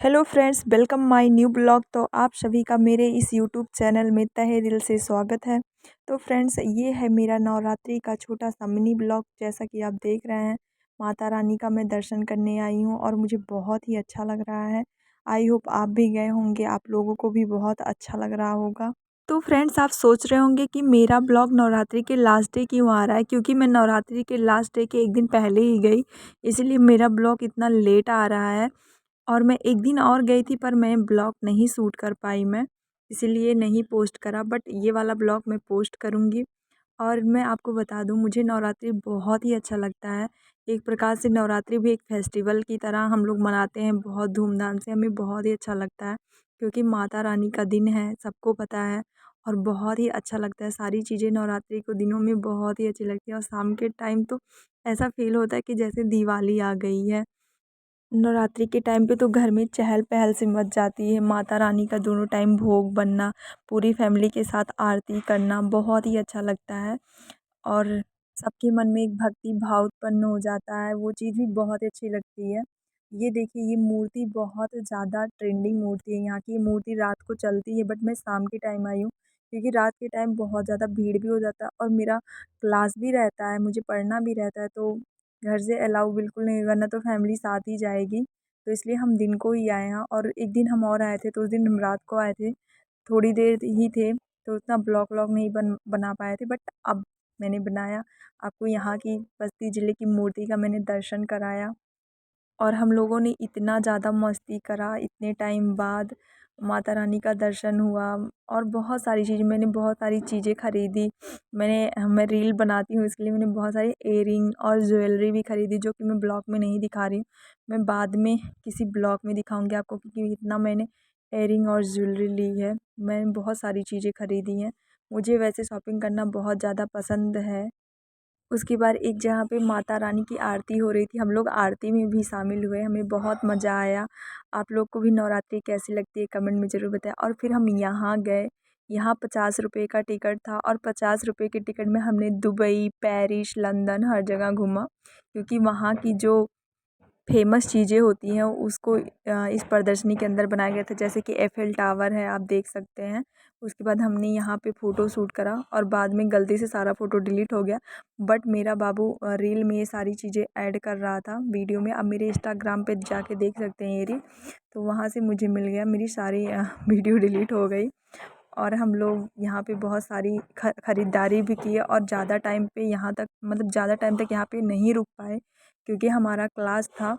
Hello friends, welcome my new blog. तो आप सभी का मेरे इस यूट्यूब चैनल में तहे दिल से स्वागत है। तो फ्रेंड्स, ये है मेरा नवरात्रि का छोटा सा मिनी ब्लॉग। जैसा कि आप देख रहे हैं, माता रानी का मैं दर्शन करने आई हूँ और मुझे बहुत ही अच्छा लग रहा है। आई होप आप भी गए होंगे, आप लोगों को भी बहुत अच्छा लग रहा होगा। तो फ्रेंड्स, आप सोच रहे होंगे कि मेरा ब्लॉग नवरात्रि के लास्ट डे क्यों आ रहा है, क्योंकि मैं नवरात्रि के लास्ट डे के एक दिन पहले ही गई, इसलिए मेरा ब्लॉग इतना लेट आ रहा है। और मैं एक दिन और गई थी, पर मैं ब्लॉग नहीं शूट कर पाई मैं, इसीलिए नहीं पोस्ट करा। बट ये वाला ब्लॉग मैं पोस्ट करूँगी। और मैं आपको बता दूँ, मुझे नवरात्रि बहुत ही अच्छा लगता है। एक प्रकार से नवरात्रि भी एक फेस्टिवल की तरह हम लोग मनाते हैं, बहुत धूमधाम से। हमें बहुत ही अच्छा लगता है, क्योंकि माता रानी का दिन है, सबको पता है। और बहुत ही अच्छा लगता है, सारी चीज़ें नवरात्रि को दिनों में बहुत ही अच्छी लगती है। और शाम के टाइम तो ऐसा फील होता है कि जैसे दिवाली आ गई है। नवरात्रि के टाइम पे तो घर में चहल पहल सी मच जाती है। माता रानी का दोनों टाइम भोग बनना, पूरी फैमिली के साथ आरती करना बहुत ही अच्छा लगता है। और सबके मन में एक भक्ति भाव उत्पन्न हो जाता है, वो चीज़ भी बहुत अच्छी लगती है। ये देखिए, ये मूर्ति बहुत ज़्यादा ट्रेंडिंग मूर्ति है यहाँ की। ये मूर्ति रात को चलती है, बट मैं शाम के टाइम आई हूँ, क्योंकि रात के टाइम बहुत ज़्यादा भीड़ भी हो जाता है और मेरा क्लास भी रहता है, मुझे पढ़ना भी रहता है। तो घर से अलाउ बिल्कुल नहीं, वरना तो फैमिली साथ ही जाएगी। तो इसलिए हम दिन को ही आए हैं। और एक दिन हम और आए थे, तो उस दिन हम रात को आए थे, थोड़ी देर ही थे, तो उतना ब्लॉग व्लॉग नहीं बना पाए थे। बट अब मैंने बनाया, आपको यहाँ की बस्ती ज़िले की मूर्ति का मैंने दर्शन कराया। और हम लोगों ने इतना ज़्यादा मस्ती करा, इतने टाइम बाद माता रानी का दर्शन हुआ। और बहुत सारी चीज़ें, मैंने बहुत सारी चीज़ें ख़रीदी। मैं रील बनाती हूँ, इसके लिए मैंने बहुत सारी इयररिंग और ज्वेलरी भी ख़रीदी, जो कि मैं ब्लॉग में नहीं दिखा रही हूँ। मैं बाद में किसी ब्लॉग में दिखाऊंगी आपको, क्योंकि इतना मैंने इयररिंग और ज्वेलरी ली है। मैंने बहुत सारी चीज़ें ख़रीदी हैं। मुझे वैसे शॉपिंग करना बहुत ज़्यादा पसंद है। उसके बाद एक जगह पे माता रानी की आरती हो रही थी, हम लोग आरती में भी शामिल हुए, हमें बहुत मज़ा आया। आप लोग को भी नवरात्रि कैसी लगती है, कमेंट में ज़रूर बताएं। और फिर हम यहाँ गए, यहाँ 50 रुपये का टिकट था, और 50 रुपये के टिकट में हमने दुबई, पेरिस, लंदन हर जगह घूमा, क्योंकि वहाँ की जो फेमस चीज़ें होती हैं उसको इस प्रदर्शनी के अंदर बनाया गया था। जैसे कि एफिल टावर है, आप देख सकते हैं। उसके बाद हमने यहाँ पे फ़ोटो शूट करा, और बाद में गलती से सारा फ़ोटो डिलीट हो गया। बट मेरा बाबू रील में ये सारी चीज़ें ऐड कर रहा था वीडियो में। आप मेरे इंस्टाग्राम पे जाके देख सकते हैं ये रील। तो वहाँ से मुझे मिल गया, मेरी सारी वीडियो डिलीट हो गई। और हम लोग यहाँ पे बहुत सारी ख़रीदारी भी की है। और ज़्यादा टाइम पे यहाँ तक, मतलब ज़्यादा टाइम तक यहाँ पे नहीं रुक पाए, क्योंकि हमारा क्लास था,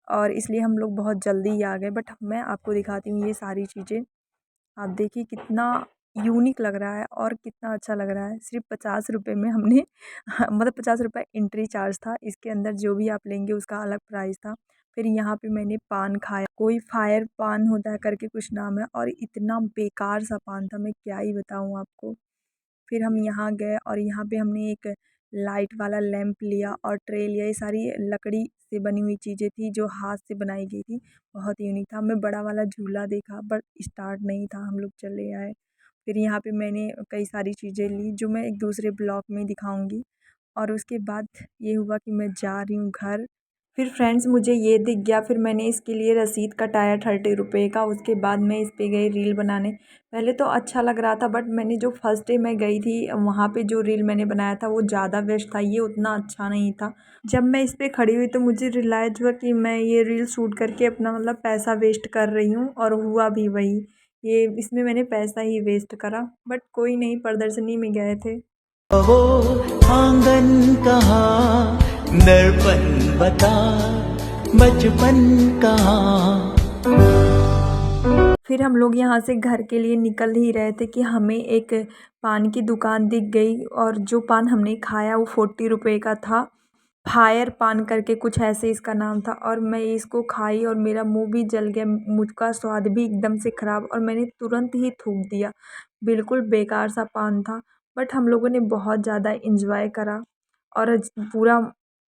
और इसलिए हम लोग बहुत जल्दी ही आ गए। बट मैं आपको दिखाती हूँ ये सारी चीज़ें। आप देखिए कितना यूनिक लग रहा है और कितना अच्छा लग रहा है। सिर्फ 50 रुपये में हमने मतलब 50 रुपये एंट्री चार्ज था, इसके अंदर जो भी आप लेंगे उसका अलग प्राइस था। फिर यहाँ पे मैंने पान खाया, कोई फायर पान होता है करके कुछ नाम है, और इतना बेकार सा पान था, मैं क्या ही बताऊँ आपको। फिर हम यहाँ गए, और यहाँ पे हमने एक लाइट वाला लैंप लिया और ट्रे लिया। ये सारी लकड़ी से बनी हुई चीज़ें थी, जो हाथ से बनाई गई थी। बहुत यूनिक था। मैं बड़ा वाला झूला देखा, बट स्टार्ट नहीं था, हम लोग चले आए। फिर यहाँ पे मैंने कई सारी चीज़ें ली, जो मैं एक दूसरे ब्लॉग में दिखाऊंगी। और उसके बाद ये हुआ कि मैं जा रही हूँ घर। फिर फ्रेंड्स, मुझे ये दिख गया, फिर मैंने इसके लिए रसीद कटाया 30 रुपये का। उसके बाद मैं इस पे गई रील बनाने। पहले तो अच्छा लग रहा था, बट मैंने जो फर्स्ट डे मैं गई थी, वहाँ पे जो रील मैंने बनाया था वो ज़्यादा बेस्ट था, ये उतना अच्छा नहीं था। जब मैं इस पे खड़ी हुई तो मुझे रियलाइज़ हुआ कि मैं ये रील शूट करके अपना मतलब पैसा वेस्ट कर रही हूँ, और हुआ भी वही। ये इसमें मैंने पैसा ही वेस्ट करा, बट कोई नहीं, प्रदर्शनी में गए थे। वो आंगन कहाँ, दर्पण बता, बचपन कहाँ। फिर हम लोग यहाँ से घर के लिए निकल ही रहे थे कि हमें एक पान की दुकान दिख गई, और जो पान हमने खाया वो 40 रुपये का था। फायर पान करके कुछ ऐसे इसका नाम था। और मैं इसको खाई और मेरा मुंह भी जल गया, मुझका स्वाद भी एकदम से ख़राब, और मैंने तुरंत ही थूक दिया। बिल्कुल बेकार सा पान था। बट हम लोगों ने बहुत ज़्यादा इंजॉय करा। और पूरा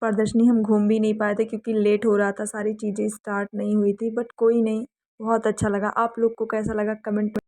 प्रदर्शनी हम घूम भी नहीं पाए थे, क्योंकि लेट हो रहा था, सारी चीज़ें स्टार्ट नहीं हुई थी। बट कोई नहीं, बहुत अच्छा लगा। आप लोग को कैसा लगा, कमेंट में